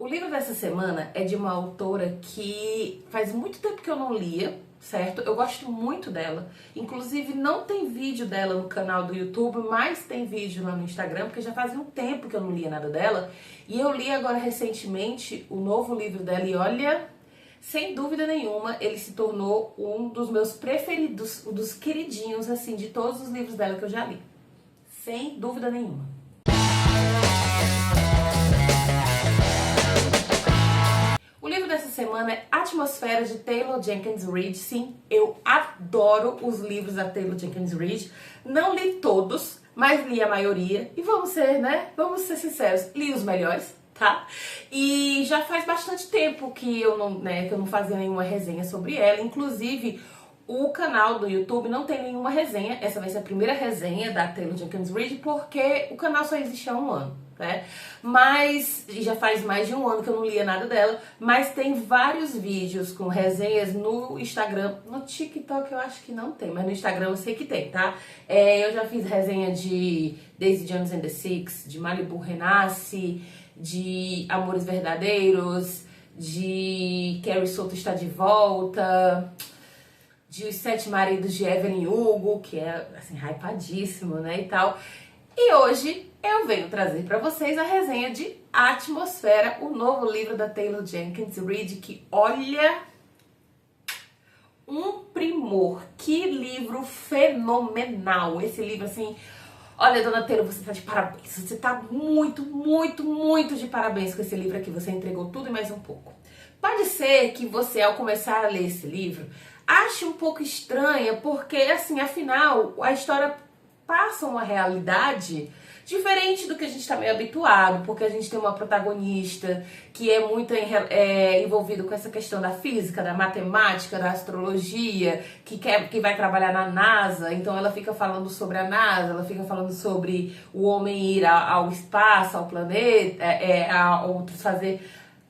O livro dessa semana é de uma autora que faz muito tempo que eu não lia, certo? Eu gosto muito dela. Inclusive não tem vídeo dela no canal do YouTube, mas tem vídeo lá no Instagram, porque já fazia um tempo que eu não lia nada dela. E eu li agora recentemente o novo livro dela e olha, sem dúvida nenhuma, ele se tornou um dos meus preferidos, um dos queridinhos, assim, de todos os livros dela que eu já li. Sem dúvida nenhuma. O livro dessa semana é Atmosfera, de Taylor Jenkins Reid. Sim, eu adoro os livros da Taylor Jenkins Reid. Não li todos, mas li a maioria. E vamos ser, né? Vamos ser sinceros, li os melhores, tá? E já faz bastante tempo que eu não fazia nenhuma resenha sobre ela. Inclusive, o canal do YouTube não tem nenhuma resenha. Essa vai ser a primeira resenha da Taylor Jenkins Reid, porque o canal só existe há um ano, né? Mas já faz mais de um ano que eu não lia nada dela, mas tem vários vídeos com resenhas no Instagram. No TikTok eu acho que não tem, mas no Instagram eu sei que tem, tá? Eu já fiz resenha de Daisy Jones and the Six, de Malibu Renasce, de Amores Verdadeiros, de Carrie Souto Está de Volta, de Os Sete Maridos de Evelyn Hugo, que é, assim, hypadíssimo, né, e tal. E hoje eu venho trazer pra vocês a resenha de Atmosfera, o novo livro da Taylor Jenkins Reid, que, olha, um primor. Que livro fenomenal. Esse livro, assim, olha, dona Taylor, você tá de parabéns. Você tá muito, muito, muito de parabéns com esse livro aqui. Você entregou tudo e mais um pouco. Pode ser que você, ao começar a ler esse livro, ache um pouco estranha, porque, assim, afinal, a história passa uma realidade diferente do que a gente está meio habituado, porque a gente tem uma protagonista que é muito envolvido com essa questão da física, da matemática, da astrologia, que vai trabalhar na NASA, então ela fica falando sobre a NASA, ela fica falando sobre o homem ir ao espaço, ao planeta, a outros fazer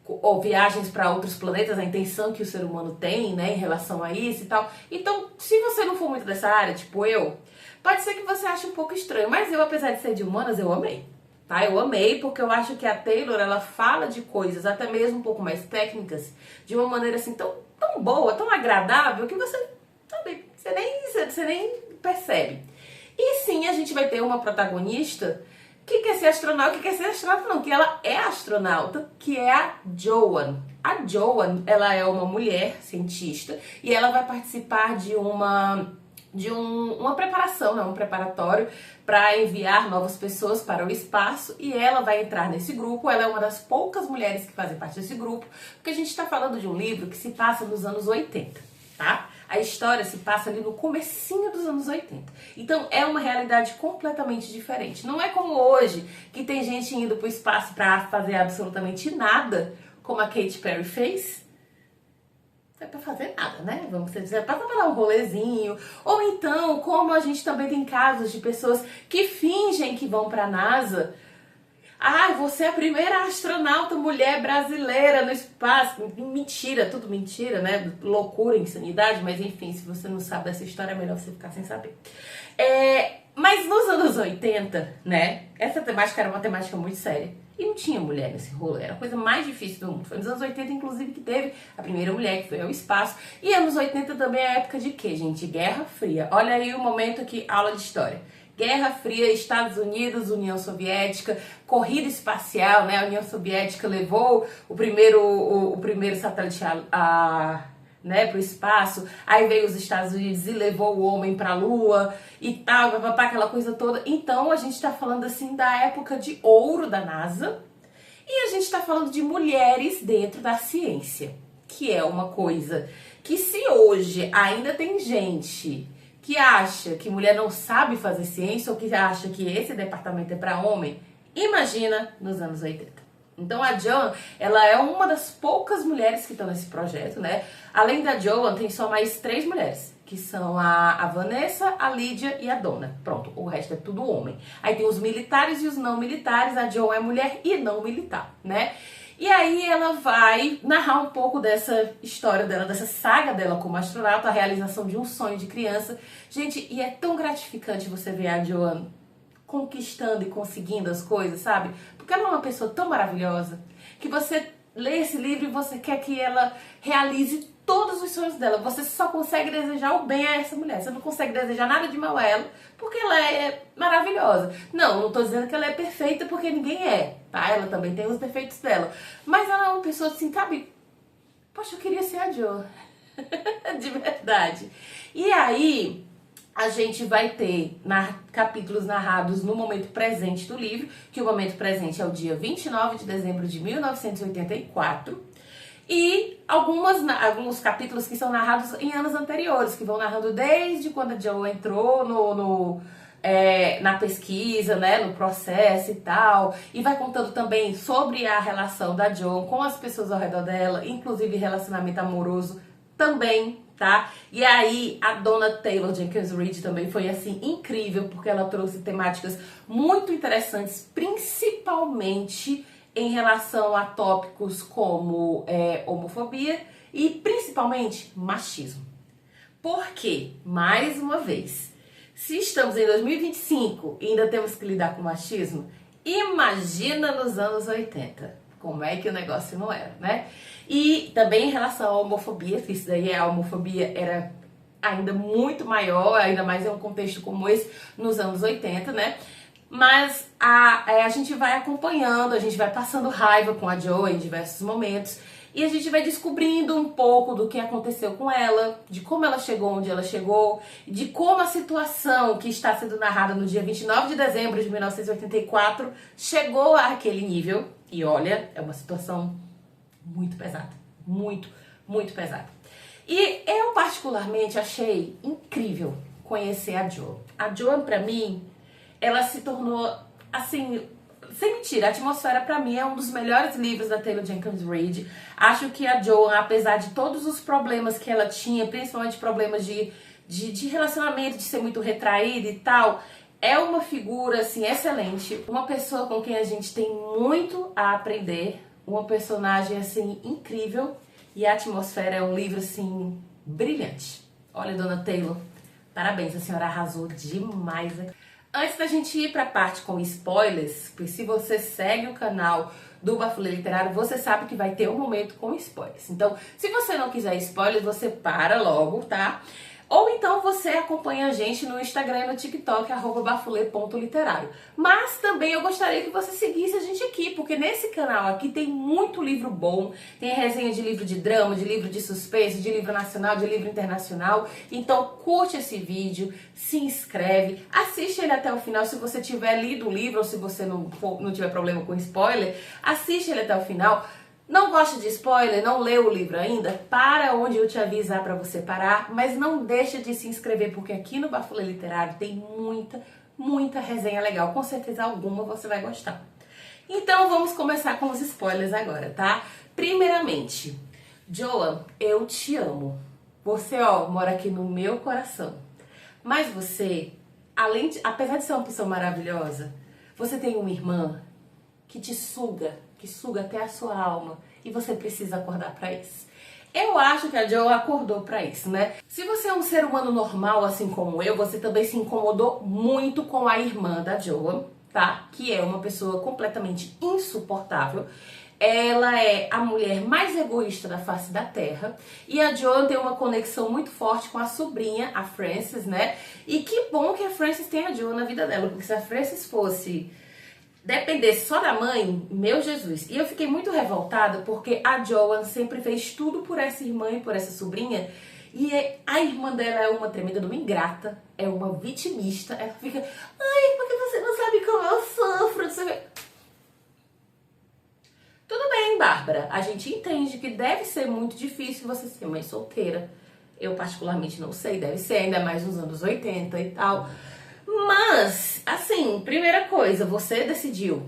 ou viagens para outros planetas, a intenção que o ser humano tem, né, em relação a isso e tal. Então, se você não for muito dessa área, tipo eu, pode ser que você ache um pouco estranho, mas eu, apesar de ser de humanas, eu amei, tá? Eu amei porque eu acho que a Taylor, ela fala de coisas até mesmo um pouco mais técnicas, de uma maneira assim tão boa, tão agradável, que você, sabe, você nem percebe. E sim, a gente vai ter uma protagonista que quer ser astronauta, que ela é astronauta, que é a Joan. A Joan, ela é uma mulher cientista e ela vai participar de uma preparação, né, um preparatório para enviar novas pessoas para o espaço, e ela vai entrar nesse grupo. Ela é uma das poucas mulheres que fazem parte desse grupo, porque a gente está falando de um livro que se passa nos anos 80, tá? A história se passa ali no comecinho dos anos 80. Então é uma realidade completamente diferente. Não é como hoje, que tem gente indo para o espaço para fazer absolutamente nada, como a Katy Perry fez. Não é pra fazer nada, né? Vamos dizer, para dar um rolezinho. Ou então, como a gente também tem casos de pessoas que fingem que vão pra NASA. Ah, você é a primeira astronauta mulher brasileira no espaço. Mentira, tudo mentira, né? Loucura, insanidade, mas enfim, se você não sabe dessa história, é melhor você ficar sem saber. Mas nos anos 80, né? Essa temática era uma temática muito séria. E não tinha mulher nesse rolê, era a coisa mais difícil do mundo. Foi nos anos 80, inclusive, que teve a primeira mulher que foi ao espaço. E anos 80 também é a época de quê, gente? Guerra Fria. Olha aí o momento aqui, aula de história. Guerra Fria, Estados Unidos, União Soviética, corrida espacial, né? A União Soviética levou o primeiro satélite né, pro espaço, aí veio os Estados Unidos e levou o homem pra Lua e tal, aquela coisa toda. Então a gente tá falando assim da época de ouro da NASA, e a gente tá falando de mulheres dentro da ciência, que é uma coisa que, se hoje ainda tem gente que acha que mulher não sabe fazer ciência, ou que acha que esse departamento é pra homem, imagina nos anos 80. Então a Joan, ela é uma das poucas mulheres que estão nesse projeto, né? Além da Joan, tem só mais 3 mulheres, que são a Vanessa, a Lídia e a Donna. Pronto, o resto é tudo homem. Aí tem os militares e os não militares, a Joan é mulher e não militar, né? E aí ela vai narrar um pouco dessa história dela, dessa saga dela como astronauta, a realização de um sonho de criança. Gente, e é tão gratificante você ver a Joan conquistando e conseguindo as coisas, sabe? Porque ela é uma pessoa tão maravilhosa que você lê esse livro e você quer que ela realize todos os sonhos dela. Você só consegue desejar o bem a essa mulher. Você não consegue desejar nada de mal a ela, porque ela é maravilhosa. Não tô dizendo que ela é perfeita, porque ninguém é, tá? Ela também tem os defeitos dela. Mas ela é uma pessoa assim, sabe? Poxa, eu queria ser a Jo. De verdade. E aí, a gente vai ter capítulos narrados no momento presente do livro, que o momento presente é o dia 29 de dezembro de 1984. E alguns capítulos que são narrados em anos anteriores, que vão narrando desde quando a Jo entrou na pesquisa, né, no processo e tal. E vai contando também sobre a relação da Jo com as pessoas ao redor dela, inclusive relacionamento amoroso também, tá? E aí a dona Taylor Jenkins Reid também foi assim incrível, porque ela trouxe temáticas muito interessantes, principalmente em relação a tópicos como homofobia e principalmente machismo. Porque, mais uma vez, se estamos em 2025 e ainda temos que lidar com machismo, imagina nos anos 80, como é que o negócio não era, né? E também em relação à homofobia, que isso daí a homofobia era ainda muito maior, ainda mais em um contexto como esse, nos anos 80, né? Mas a gente vai acompanhando, a gente vai passando raiva com a Jo em diversos momentos e a gente vai descobrindo um pouco do que aconteceu com ela, de como ela chegou onde ela chegou, de como a situação que está sendo narrada no dia 29 de dezembro de 1984 chegou àquele nível. E olha, é uma situação muito pesada, muito, muito pesada. E eu particularmente achei incrível conhecer a Jo. A Jo, pra mim, ela se tornou, assim, sem mentira, A Atmosfera pra mim é um dos melhores livros da Taylor Jenkins Reid. Acho que a Jo, apesar de todos os problemas que ela tinha, principalmente problemas de relacionamento, de ser muito retraída e tal, é uma figura, assim, excelente. Uma pessoa com quem a gente tem muito a aprender, uma personagem, assim, incrível. E A Atmosfera é um livro, assim, brilhante. Olha, dona Taylor, parabéns, a senhora arrasou demais. Antes da gente ir para a parte com spoilers, porque se você segue o canal do Bafulê Literário, você sabe que vai ter um momento com spoilers. Então, se você não quiser spoilers, você para logo, tá? Ou então você acompanha a gente no Instagram e no TikTok, @bafulê.literário. Mas também eu gostaria que você seguisse a gente aqui, porque nesse canal aqui tem muito livro bom, tem resenha de livro de drama, de livro de suspense, de livro nacional, de livro internacional. Então curte esse vídeo, se inscreve, assiste ele até o final se você tiver lido o livro ou se você não tiver problema com spoiler, assiste ele até o final. Não gosta de spoiler, não leu o livro ainda? Para onde eu te avisar para você parar, mas não deixa de se inscrever, porque aqui no Bafulê Literário tem muita, muita resenha legal. Com certeza alguma você vai gostar. Então vamos começar com os spoilers agora, tá? Primeiramente, Joan, eu te amo. Você, mora aqui no meu coração. Mas você, apesar de ser uma pessoa maravilhosa, você tem uma irmã que te suga, que suga até a sua alma, e você precisa acordar pra isso. Eu acho que a Jo acordou pra isso, né? Se você é um ser humano normal, assim como eu, você também se incomodou muito com a irmã da Joan, tá? Que é uma pessoa completamente insuportável. Ela é a mulher mais egoísta da face da Terra. E a Joan tem uma conexão muito forte com a sobrinha, a Frances, né? E que bom que a Frances tem a Joan na vida dela, porque se a Frances fosse dependesse só da mãe, meu Jesus. E eu fiquei muito revoltada porque a Joan sempre fez tudo por essa irmã e por essa sobrinha. E a irmã dela é uma tremenda de uma ingrata, é uma vitimista. Ela fica, ai, porque você não sabe como eu sofro. Tudo bem, Bárbara, a gente entende que deve ser muito difícil você ser mãe solteira. Eu particularmente não sei, deve ser, ainda mais nos anos 80 e tal. Mas, assim, primeira coisa, você decidiu,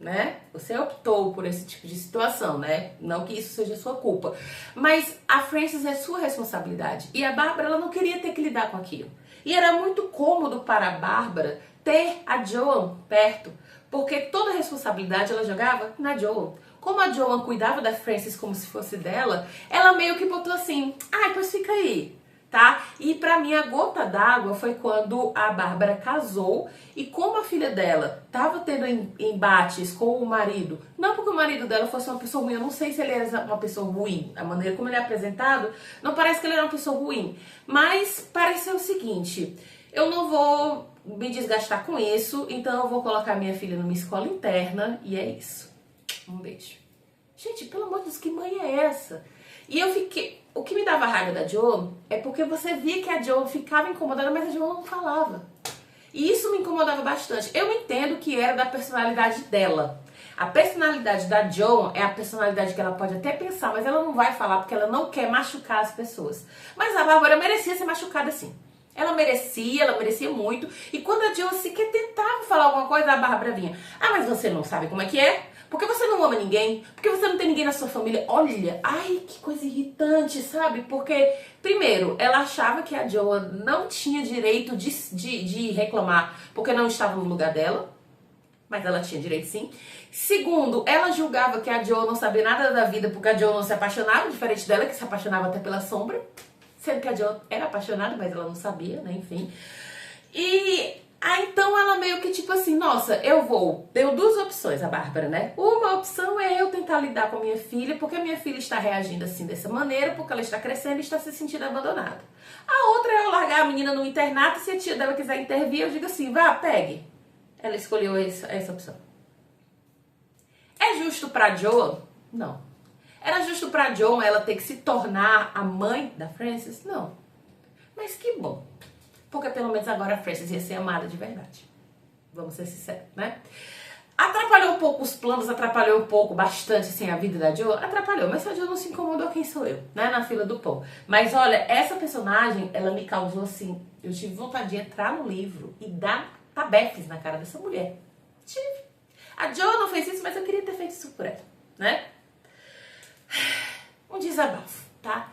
né? Você optou por esse tipo de situação, né? Não que isso seja sua culpa. Mas a Frances é sua responsabilidade. E a Bárbara, ela não queria ter que lidar com aquilo. E era muito cômodo para a Bárbara ter a Joan perto, porque toda a responsabilidade ela jogava na Joan. Como a Joan cuidava da Frances como se fosse dela, ela meio que botou assim, ai, pois fica aí. tá? E pra mim a gota d'água foi quando a Bárbara casou e como a filha dela tava tendo embates com o marido, não porque o marido dela fosse uma pessoa ruim, eu não sei se ele era uma pessoa ruim, a maneira como ele é apresentado, não parece que ele era uma pessoa ruim, mas pareceu o seguinte, eu não vou me desgastar com isso, então eu vou colocar minha filha numa escola interna e é isso. Um beijo. Gente, pelo amor de Deus, que mãe é essa? E eu fiquei... O que me dava raiva da Jo é porque você via que a Jo ficava incomodada, mas a Jo não falava. E isso me incomodava bastante. Eu entendo que era da personalidade dela. A personalidade da Jo é a personalidade que ela pode até pensar, mas ela não vai falar porque ela não quer machucar as pessoas. Mas a Bárbara merecia ser machucada sim. Ela merecia muito. E quando a Jo sequer tentava falar alguma coisa, a Bárbara vinha. Ah, mas você não sabe como é que é? Porque você não ama ninguém? Porque você não tem ninguém na sua família? Olha, ai, que coisa irritante, sabe? Porque, primeiro, ela achava que a Jo não tinha direito de reclamar porque não estava no lugar dela. Mas ela tinha direito sim. Segundo, ela julgava que a Jo não sabia nada da vida porque a Jo não se apaixonava, diferente dela, que se apaixonava até pela sombra. Sendo que a Jo era apaixonada, mas ela não sabia, né? Enfim. E então ela meio que tipo assim, nossa, eu vou... Deu duas opções a Bárbara, né? Uma opção é eu tentar lidar com a minha filha, porque a minha filha está reagindo assim dessa maneira, porque ela está crescendo e está se sentindo abandonada. A outra é eu largar a menina no internato, se a tia dela quiser intervir, eu digo assim, vá, pegue. Ela escolheu essa opção. É justo pra Jo? Não. Era justo pra Jo ela ter que se tornar a mãe da Frances? Não. Mas que bom. Porque pelo menos agora a Frances ia ser amada de verdade. Vamos ser sinceros, né? Atrapalhou um pouco os planos, atrapalhou um pouco, bastante, assim, a vida da Jo? Atrapalhou, mas se a Jo não se incomodou, quem sou eu, né? Na fila do pão. Mas olha, essa personagem, ela me causou, assim, eu tive vontade de entrar no livro e dar tabefes na cara dessa mulher. Tive. A Jo não fez isso, mas eu queria ter feito isso por ela, né? Um desabafo, tá?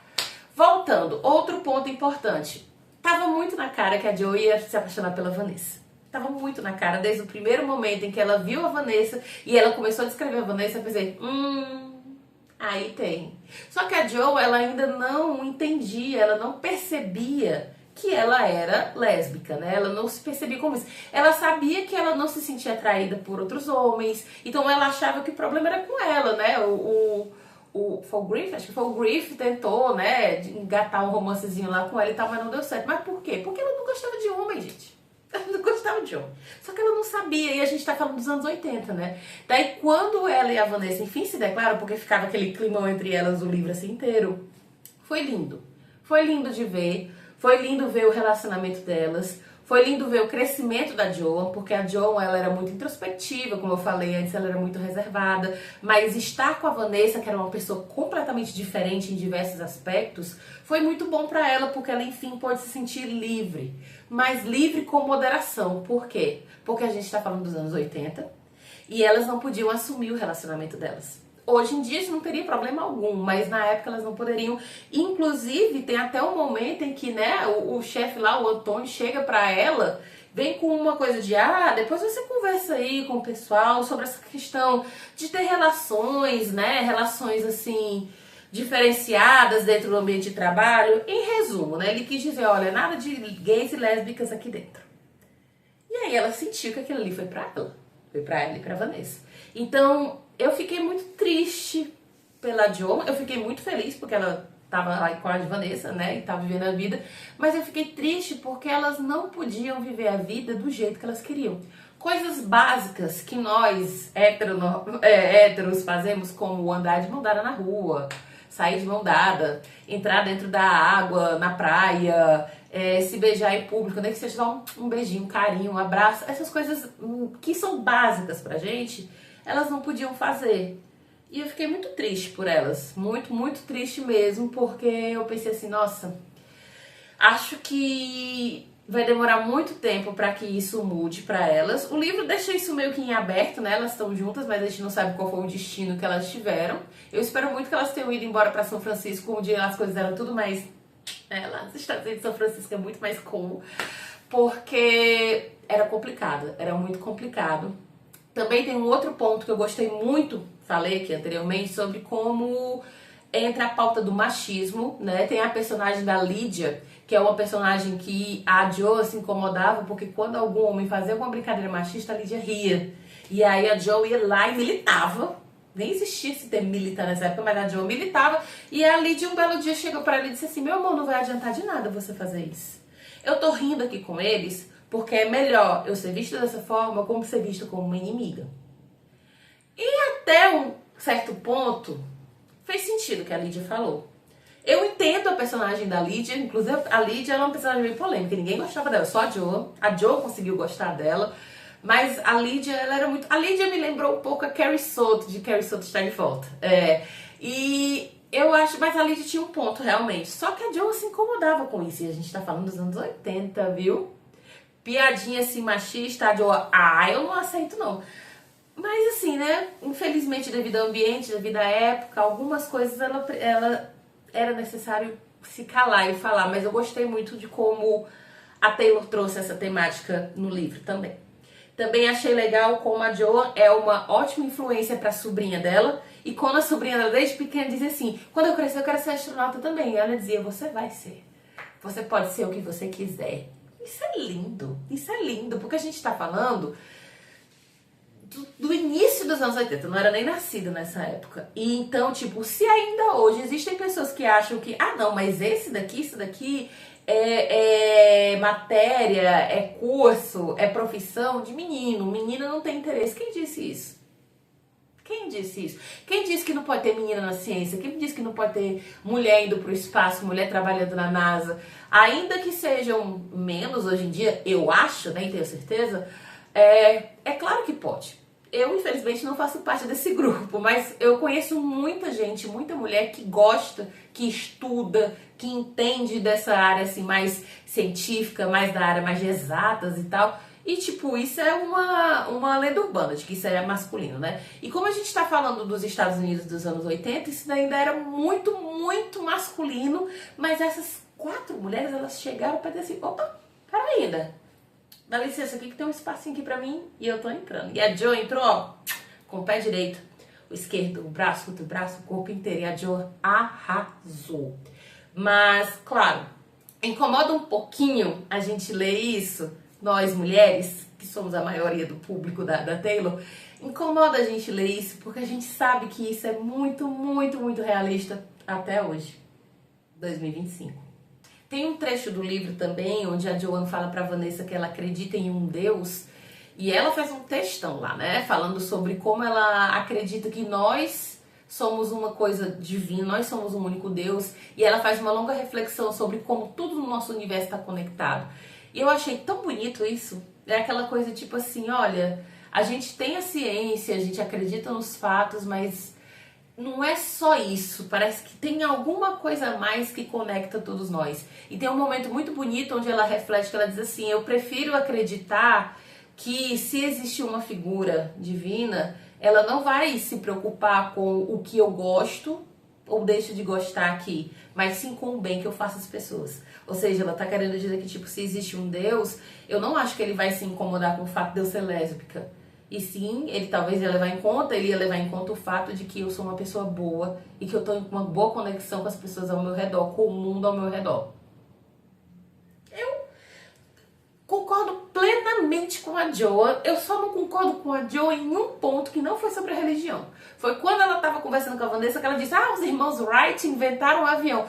Voltando, outro ponto importante. Tava muito na cara que a Jo ia se apaixonar pela Vanessa. Tava muito na cara, desde o primeiro momento em que ela viu a Vanessa e ela começou a descrever a Vanessa, eu pensei, aí tem. Só que a Jo, ela ainda não entendia, ela não percebia que ela era lésbica, né? Ela não se percebia como isso. Ela sabia que ela não se sentia atraída por outros homens, então ela achava que o problema era com ela, né? Foi o Griff? Acho que foi o Griff tentou, né, engatar um romancezinho lá com ela e tal, mas não deu certo. Mas por quê? Porque ela não gostava de homem, gente. Ela não gostava de homem. Só que ela não sabia, e a gente tá falando dos anos 80, né? Daí quando ela e a Vanessa, enfim, se declaram, porque ficava aquele climão entre elas o livro assim inteiro, foi lindo. Foi lindo de ver, foi lindo ver o relacionamento delas, foi lindo ver o crescimento da Jo, porque a Jo, ela era muito introspectiva, como eu falei antes, ela era muito reservada, mas estar com a Vanessa, que era uma pessoa completamente diferente em diversos aspectos, foi muito bom pra ela, porque ela, enfim, pôde se sentir livre, mas livre com moderação. Por quê? Porque a gente tá falando dos anos 80 e elas não podiam assumir o relacionamento delas. Hoje em dia isso não teria problema algum, mas na época elas não poderiam. Inclusive, tem até um momento em que, né, o chefe lá, o Antônio, chega pra ela, vem com uma coisa de, depois você conversa aí com o pessoal sobre essa questão de ter relações, né, relações assim, diferenciadas dentro do ambiente de trabalho. Em resumo, né, ele quis dizer, olha, nada de gays e lésbicas aqui dentro. E aí ela sentiu que aquilo ali foi pra ela. Foi pra ela e pra Vanessa. Então, eu fiquei muito triste pela Jo. Eu fiquei muito feliz porque ela tava lá com a Vanessa, né? E tava vivendo a vida. Mas eu fiquei triste porque elas não podiam viver a vida do jeito que elas queriam. Coisas básicas que nós, héteros, fazemos, como andar de mão dada na rua, sair de mão dada, entrar dentro da água, na praia, se beijar em público, nem que seja dar um beijinho, um carinho, um abraço, essas coisas que são básicas pra gente, elas não podiam fazer. E eu fiquei muito triste por elas, muito, muito triste mesmo, porque eu pensei assim, nossa, acho que vai demorar muito tempo pra que isso mude pra elas. O livro deixa isso meio que em aberto, né? Elas estão juntas, mas a gente não sabe qual foi o destino que elas tiveram. Eu espero muito que elas tenham ido embora pra São Francisco, onde as coisas eram tudo mais... lá nos Estados Unidos, São Francisco é muito mais cool, porque era complicado, era muito complicado. Também tem um outro ponto que eu gostei muito, falei aqui anteriormente, sobre como entra a pauta do machismo, né? Tem a personagem da Lídia, que é uma personagem que a Jo se incomodava, porque quando algum homem fazia alguma brincadeira machista, a Lídia ria. E aí a Jo ia lá e militava. Nem existia esse termo militar nessa época, mas a Jo militava. E a Lídia um belo dia chegou para ela e disse assim: meu amor, não vai adiantar de nada você fazer isso. Eu tô rindo aqui com eles porque é melhor eu ser vista dessa forma como ser vista como uma inimiga. E até um certo ponto, fez sentido o que a Lídia falou. Eu entendo a personagem da Lídia, inclusive a Lídia ela é uma personagem meio polêmica, ninguém gostava dela, só a Jo conseguiu gostar dela, mas a Lídia, ela era muito... A Lídia me lembrou um pouco a Carrie Soto, de Carrie Soto está de volta. E eu acho, mas a Lídia tinha um ponto realmente, só que a Jo se incomodava com isso, e a gente tá falando dos anos 80, viu? Piadinha assim machista, a Jo, eu não aceito não. Mas assim, né, infelizmente devido ao ambiente, devido à época, algumas coisas ela era necessário se calar e falar, mas eu gostei muito de como a Taylor trouxe essa temática no livro também. Também achei legal como a Jo é uma ótima influência para a sobrinha dela, e quando a sobrinha dela desde pequena dizia assim: quando eu crescer eu quero ser astronauta também, e ela dizia: você vai ser, você pode ser o que você quiser. Isso é lindo, porque a gente tá falando do início dos anos 80, eu não era nem nascida nessa época. E então, tipo, se ainda hoje existem pessoas que acham que, não, mas isso daqui é matéria, é curso, é profissão de menino. Menina não tem interesse. Quem disse isso? Quem disse isso? Quem disse que não pode ter menina na ciência? Quem disse que não pode ter mulher indo pro espaço, mulher trabalhando na NASA? Ainda que sejam menos hoje em dia, eu acho, nem tenho certeza, é claro que pode. Eu, infelizmente, não faço parte desse grupo, mas eu conheço muita gente, muita mulher que gosta, que estuda, que entende dessa área assim, mais científica, mais da área mais de exatas e tal. E, tipo, isso é uma lenda urbana, de que isso é masculino, né? E como a gente tá falando dos Estados Unidos dos anos 80, isso ainda era muito, muito masculino, mas essas 4 mulheres, elas chegaram pra dizer assim: opa, peraí, né? Dá licença aqui que tem um espacinho aqui pra mim e eu tô entrando. E a Jo entrou, ó, com o pé direito, o esquerdo, o braço, outro braço, o corpo inteiro. E a Jo arrasou. Mas, claro, incomoda um pouquinho a gente ler isso, nós mulheres, que somos a maioria do público da Taylor, incomoda a gente ler isso porque a gente sabe que isso é muito, muito, muito realista até hoje, 2025. Tem um trecho do livro também, onde a Joanne fala pra Vanessa que ela acredita em um Deus, e ela faz um textão lá, né, falando sobre como ela acredita que nós somos uma coisa divina, nós somos um único Deus, e ela faz uma longa reflexão sobre como tudo no nosso universo está conectado. E eu achei tão bonito isso, é aquela coisa tipo assim, olha, a gente tem a ciência, a gente acredita nos fatos, mas não é só isso, parece que tem alguma coisa a mais que conecta todos nós. E tem um momento muito bonito onde ela reflete, que ela diz assim: eu prefiro acreditar que se existir uma figura divina, ela não vai se preocupar com o que eu gosto ou deixo de gostar aqui, mas sim com o bem que eu faço às pessoas. Ou seja, ela tá querendo dizer que, tipo, se existe um Deus, eu não acho que ele vai se incomodar com o fato de eu ser lésbica. E sim, ele talvez ia levar em conta o fato de que eu sou uma pessoa boa e que eu tô em uma boa conexão com as pessoas ao meu redor, com o mundo ao meu redor. Eu concordo plenamente com a Jo. Eu só não concordo com a Jo em um ponto que não foi sobre a religião. Foi quando ela tava conversando com a Vanessa que ela disse: os irmãos Wright inventaram um avião.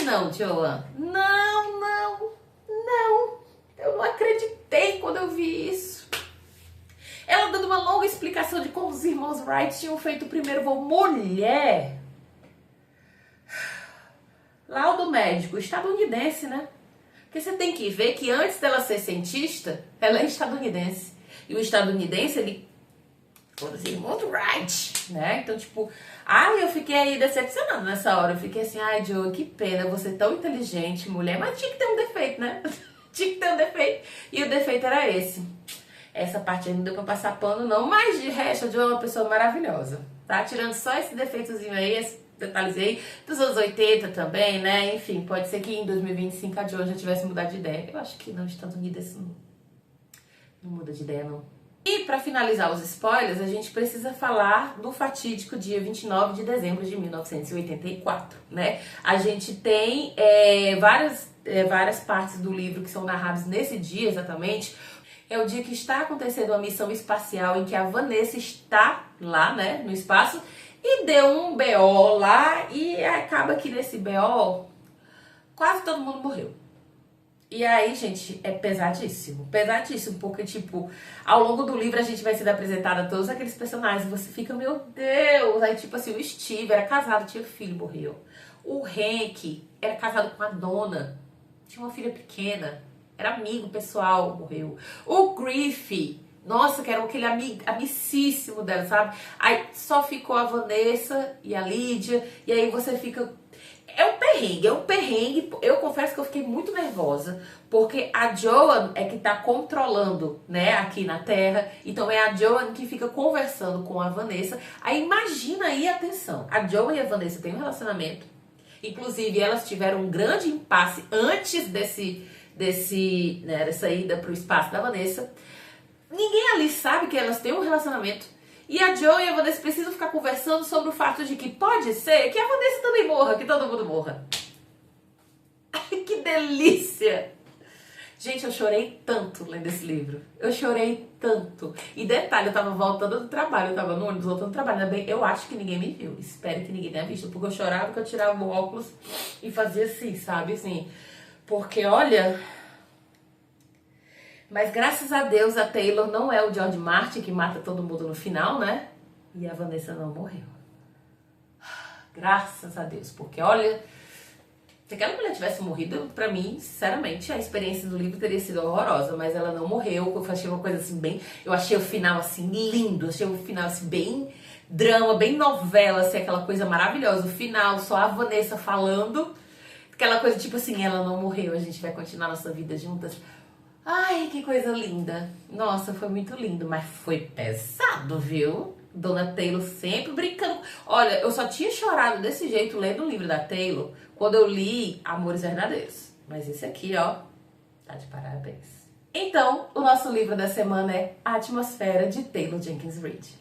Não, Joan. Não. Eu não acreditei quando eu vi isso. Ela dando uma longa explicação de como os irmãos Wright tinham feito o primeiro voo. Mulher! Laudo médico estadunidense, né? Porque você tem que ver que antes dela ser cientista, ela é estadunidense. E o estadunidense, ele... os irmãos Wright, né? Então, tipo... eu fiquei aí decepcionada nessa hora. Eu fiquei assim: Jo, que pena, você é tão inteligente, mulher. Mas tinha que ter um defeito, né? Tinha que ter um defeito. E o defeito era esse. Essa parte aí não deu pra passar pano, não. Mas de resto, a Jo é uma pessoa maravilhosa, tá? Tirando só esse defeitozinho aí, esse detalhes aí, dos anos 80 também, né? Enfim, pode ser que em 2025 a Jo já tivesse mudado de ideia. Eu acho que não, Estados Unidos não muda de ideia, não. E para finalizar os spoilers, a gente precisa falar do fatídico dia 29 de dezembro de 1984, né? A gente tem várias partes do livro que são narradas nesse dia exatamente. É o dia que está acontecendo uma missão espacial em que a Vanessa está lá, né, no espaço, e deu um BO lá e acaba que nesse BO quase todo mundo morreu. E aí, gente, é pesadíssimo, pesadíssimo, porque, tipo, ao longo do livro a gente vai sendo apresentada a todos aqueles personagens e você fica, meu Deus! Aí, tipo assim, o Steve era casado, tinha filho, morreu. O Hank era casado com a dona, tinha uma filha pequena, era amigo pessoal, morreu. O Griff, nossa, que era aquele amicíssimo dela, sabe? Aí só ficou a Vanessa e a Lídia, e aí você fica... É um perrengue. Eu confesso que eu fiquei muito nervosa, porque a Joan é que tá controlando, né, aqui na Terra. Então é a Joan que fica conversando com a Vanessa. Aí imagina aí a tensão. A Joan e a Vanessa têm um relacionamento. Inclusive, elas tiveram um grande impasse antes dessa ida pro espaço da Vanessa. Ninguém ali sabe que elas têm um relacionamento. E a Joan e a Vanessa precisam ficar conversando sobre o fato de que pode ser que a Vanessa também morra, que todo mundo morra. Ai, que delícia! Gente, eu chorei tanto lendo esse livro. Eu chorei tanto. E detalhe, eu tava voltando do trabalho, eu tava no ônibus voltando do trabalho. Ainda bem, eu acho que ninguém me viu. Espero que ninguém tenha visto, porque eu chorava que eu tirava o óculos e fazia assim, sabe? Assim, porque, olha... Mas graças a Deus a Taylor não é o George Martin que mata todo mundo no final, né? E a Vanessa não morreu. Graças a Deus, porque olha, se aquela mulher tivesse morrido, pra mim, sinceramente, a experiência do livro teria sido horrorosa, mas ela não morreu. Eu achei uma coisa assim bem, eu achei o final assim lindo, achei o final assim bem drama, bem novela, assim, aquela coisa maravilhosa. O final, só a Vanessa falando, aquela coisa tipo assim, ela não morreu, a gente vai continuar nossa vida juntas. Ai, que coisa linda. Nossa, foi muito lindo, mas foi pesado, viu? Dona Taylor sempre brincando. Olha, eu só tinha chorado desse jeito lendo o livro da Taylor quando eu li Amores Verdadeiros. Mas esse aqui, ó, tá de parabéns. Então, o nosso livro da semana é A Atmosfera, de Taylor Jenkins Reid.